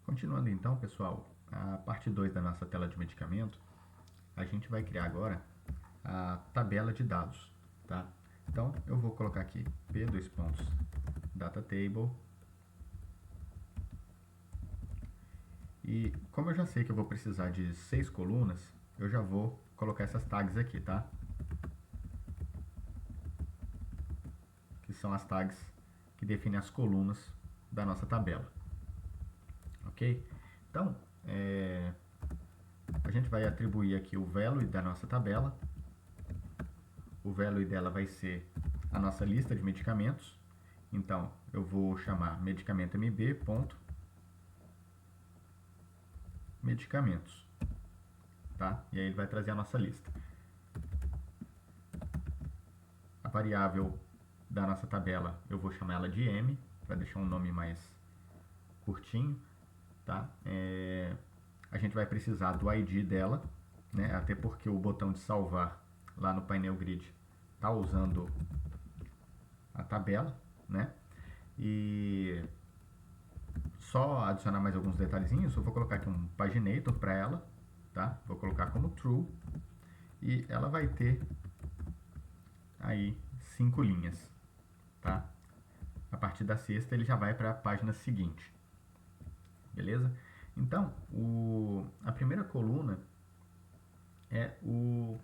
Continuando então, pessoal, a parte 2 da nossa tela de medicamento, a gente vai criar agora a tabela de dados, tá? Então, eu vou colocar aqui P:\Data Table. E como eu já sei que eu vou precisar de 6 colunas, eu já vou colocar essas tags aqui, tá? Que são as tags que definem as colunas da nossa tabela. Ok? Então, a gente vai atribuir aqui o value da nossa tabela. O value dela vai ser a nossa lista de medicamentos. Então, eu vou chamar medicamento mb.medicamentos, tá? E aí ele vai trazer a nossa lista. A variável da nossa tabela, eu vou chamar ela de m, para deixar um nome mais curtinho, tá? A gente vai precisar do ID dela, né? Até porque o botão de salvar lá no painel grid está usando a tabela, né? E só adicionar mais alguns detalhezinhos, eu vou colocar aqui um paginator para ela, tá? Vou colocar como true e ela vai ter aí 5 linhas, tá? A partir da sexta ele já vai para a página seguinte, beleza? Então, a primeira coluna é o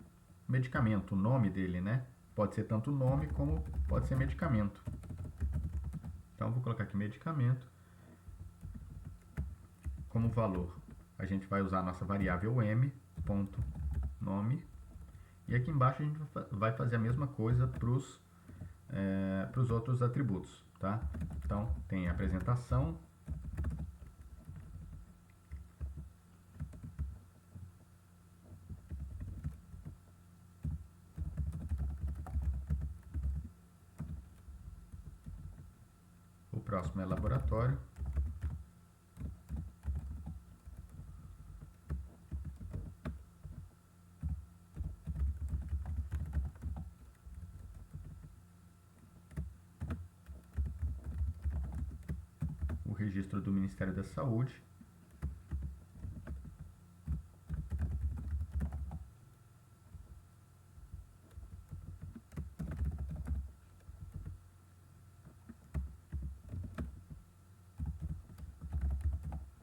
medicamento, o nome dele, né? Pode ser tanto nome como pode ser medicamento. Então, vou colocar aqui medicamento. Como valor, a gente vai usar a nossa variável m.nome. E aqui embaixo a gente vai fazer a mesma coisa para os outros atributos, tá? Então, tem a apresentação, o próximo é laboratório, o registro do Ministério da Saúde,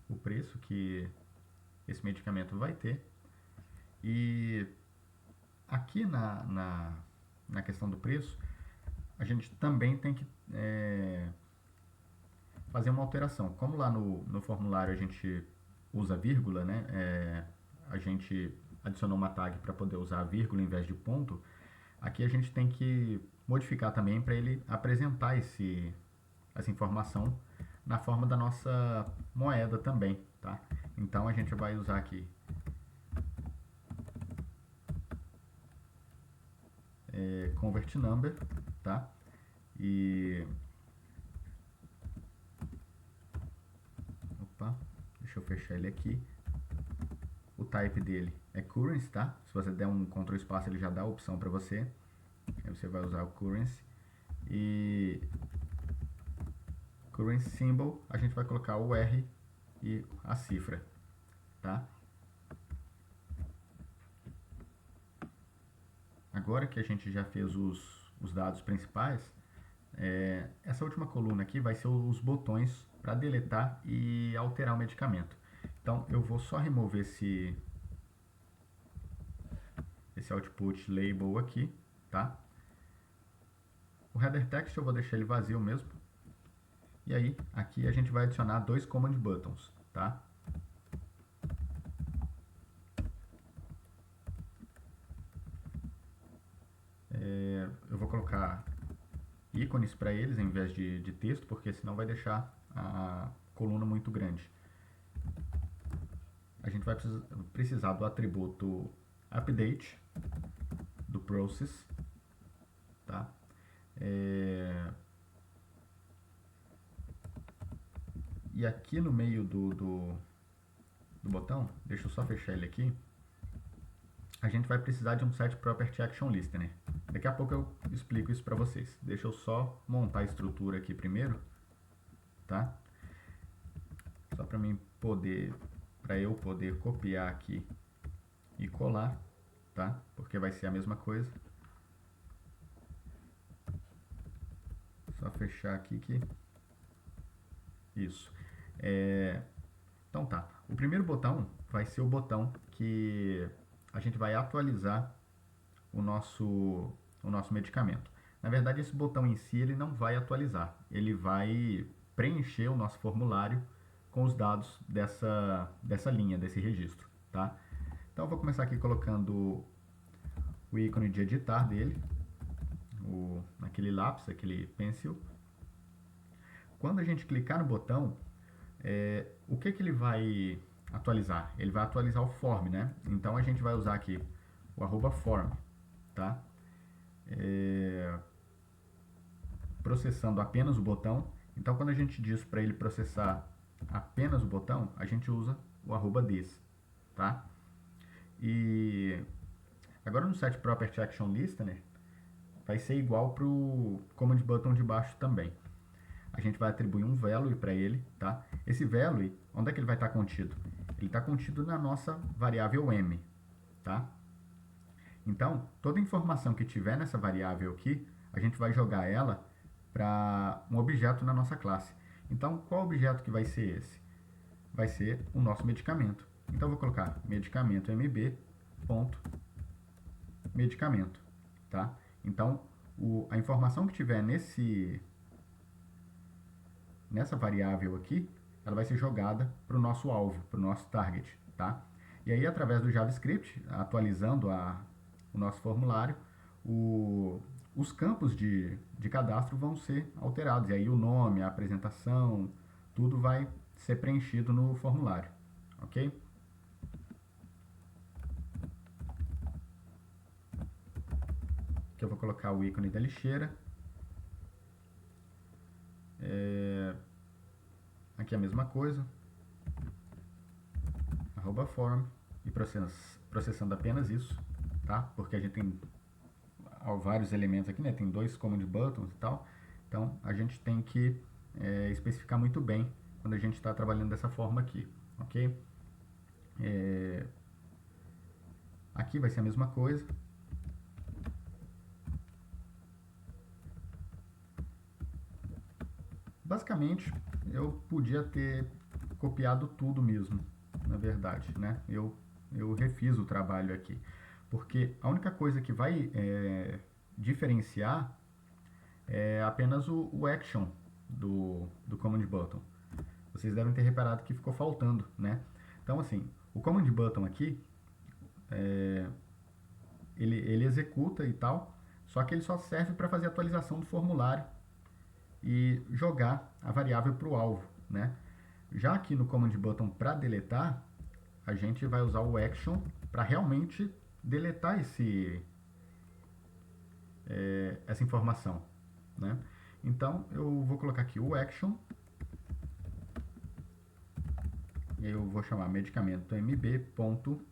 o preço que esse medicamento vai ter. E aqui na questão do preço, a gente também tem que fazer uma alteração. Como lá no formulário a gente usa vírgula, né? A gente adicionou uma tag para poder usar vírgula em vez de ponto. Aqui a gente tem que modificar também para ele apresentar essa informação na forma da nossa moeda também, tá? Então a gente vai usar aqui convert number, tá? E deixa eu fechar ele aqui. O type dele é currency, tá? Se você der um Ctrl espaço, ele já dá a opção para você. Aí você vai usar o currency. E currency symbol, a gente vai colocar o R e a cifra, tá? Agora que a gente já fez os dados principais, essa última coluna aqui vai ser os botões para deletar e alterar o medicamento. Então, eu vou só remover esse output label aqui, tá? O header text eu vou deixar ele vazio mesmo. E aí, aqui a gente vai adicionar 2 command buttons, tá? Eu vou colocar ícones para eles em vez de texto, porque senão vai deixar a coluna muito grande. A gente vai precisar do atributo update do process, tá? E aqui no meio do botão, deixa eu só fechar ele aqui, a gente vai precisar de um set property action listener. Daqui a pouco eu explico isso para vocês. Deixa eu só montar a estrutura aqui primeiro, tá? Só para mim eu poder copiar aqui e colar, tá? Porque vai ser a mesma coisa. Só fechar aqui que... Isso. Então tá. O primeiro botão vai ser o botão que a gente vai atualizar o nosso medicamento. Na verdade, esse botão em si ele não vai atualizar. Ele vai preencher o nosso formulário com os dados dessa linha, desse registro, tá? Então eu vou começar aqui colocando o ícone de editar dele, aquele lápis, aquele pencil. Quando a gente clicar no botão, o que ele vai atualizar? Ele vai atualizar o form, né? Então a gente vai usar aqui o @form, tá? Processando apenas o botão. Então quando a gente diz para ele processar apenas o botão, a gente usa o @this, tá? E agora no set property action listener vai ser igual para o command button de baixo também. A gente vai atribuir um value para ele, tá? Esse value, onde é que ele vai estar contido? Ele está contido na nossa variável m, tá? Então, toda informação que tiver nessa variável aqui, a gente vai jogar ela para um objeto na nossa classe. Então, qual objeto que vai ser esse? Vai ser o nosso medicamento. Então, eu vou colocar medicamento mb.medicamento, tá? Então, a informação que tiver nessa variável aqui, ela vai ser jogada para o nosso alvo, para o nosso target, tá? E aí, através do JavaScript, atualizando o nosso formulário, os campos de cadastro vão ser alterados. E aí o nome, a apresentação, tudo vai ser preenchido no formulário, ok? Aqui eu vou colocar o ícone da lixeira. Aqui a mesma coisa. @form e processando apenas isso, tá? Porque a gente tem vários elementos aqui, né? Tem 2 command buttons e tal. Então a gente tem que especificar muito bem quando a gente está trabalhando dessa forma aqui, ok? Aqui vai ser a mesma coisa. Basicamente, eu podia ter copiado tudo mesmo, na verdade, né? Eu refiz o trabalho aqui, porque a única coisa que vai diferenciar é apenas o action do command button. Vocês devem ter reparado que ficou faltando, né? Então, assim, o command button aqui, ele executa e tal, só que ele só serve para fazer a atualização do formulário e jogar a variável para o alvo, né? Já aqui no command button para deletar, a gente vai usar o action para realmente deletar essa informação, né? Então eu vou colocar aqui o action, e eu vou chamar medicamento mb.excluir,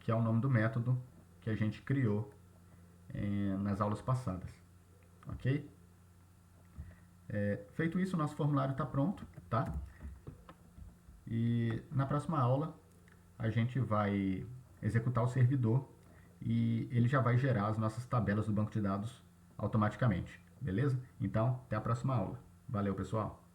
que é o nome do método que a gente criou nas aulas passadas, ok? Feito isso, o nosso formulário está pronto, tá? E na próxima aula a gente vai executar o servidor e ele já vai gerar as nossas tabelas do banco de dados automaticamente, beleza? Então, até a próxima aula. Valeu, pessoal!